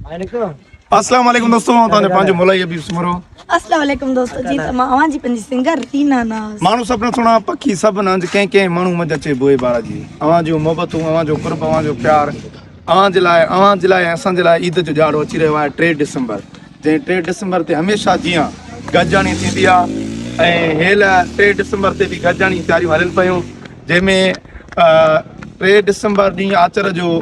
अस्सलाम वालेकुम दोस्तों ताने पांच मोलाई अभी सुमरो अस्सलाम वालेकुम दोस्तों जी तमाम जी पंजी सिंगर रीना नाज मानू सपना सुना पखी सब नंज के मानू मज अचे बोए बारा जी अवां जो मोहब्बतूं अवां जो कुर्ब अवां जो प्यार अवां जे लाइ असां जे लाइ ईद जो ॾाढो अची रहियो आहे 3 डिसेंबर जंहिं 3 डिसेंबर ते हमेशह जीअं गॾिजाणी थींदी आहे ऐं हेल 3 डिसेंबर ते बि गॾिजाणी तयारियूं हलनि पियूं जंहिंमें 3 डिसेंबर ॾींहुं आचर जो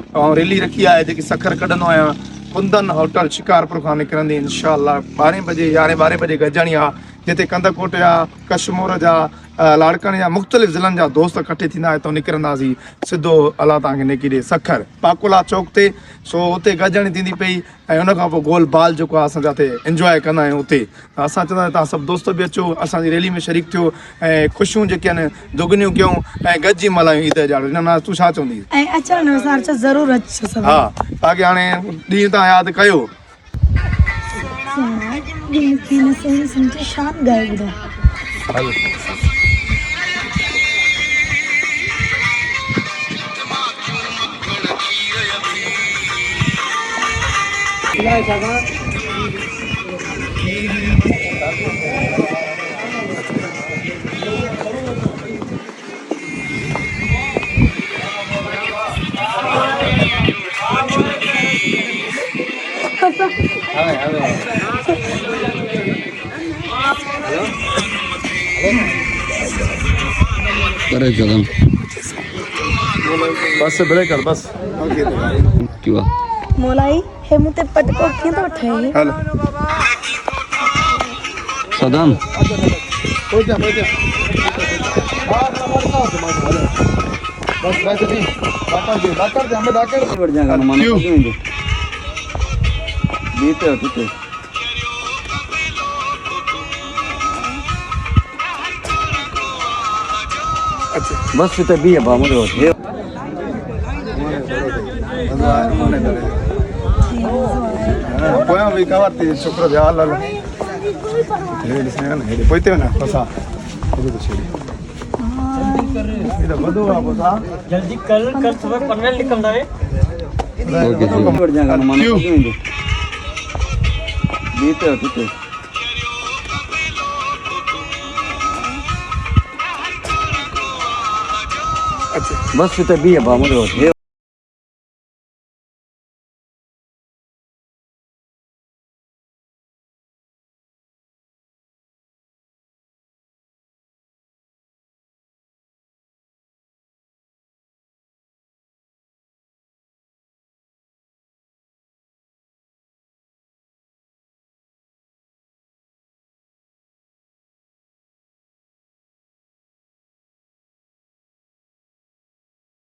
रैली रखी आहे जेकी सखर कढंदो आहियां कुंदन होटल शिकारपुर खां निकिरंदी इंशाअल्लाह 12 बजे 12 बजे गॾिजाणी आहे जिते कंदकोट जा कश्मीर जा लाड़काने जा मुख़्तलिफ़ ज़िलनि जा दोस्त इकट्ठे थींदा हितां निकिरंदासीं सिधो अलाह तव्हांखे नेकी ॾे सखर पाकुला चौक ते सो उते गॾिजाणी थींदी पई ऐं हुन खां पोइ गोल बाल जेको आहे असां जाते इंजॉय कंदा आहियूं उते असां चवंदा आहियूं तव्हां सभु दोस्त बि अचो असांजी रैली में शरीक थियो ऐं ख़ुशियूं जेके आहिनि दुगनियूं कयूं ऐं गॾिजी मल्हायूं ईद जा हिन तूं छा चवंदी ऐं अचण सां ज़रूरु अचो सभु हा तव्हांखे हाणे ॾींहुं तव्हां यादि कयो शान ॻाए ॿुधाए करे कदम बस ब्रेक कर बस क्यों मोलाई हे मुते पटको कीअं थो ठहे हल सदम बस बैठ जी डॉक्टर हमें डॉक्टर बढ़ जाएगा मानो क्यों? बीते होते अच्छा बस इते भी है बामो दो ये पोयां भी कवरती शुक्र जा अल्लाह हे ॾिसने न हे पोइते ना पसा हे तो छेड़ी इधर बदो आ बोसा जल्दी कर सुबह पनवेल निकलना है ओके बढ़ जाएगा मानो बीते होते अच्छा बस इते भी है बामो दो ये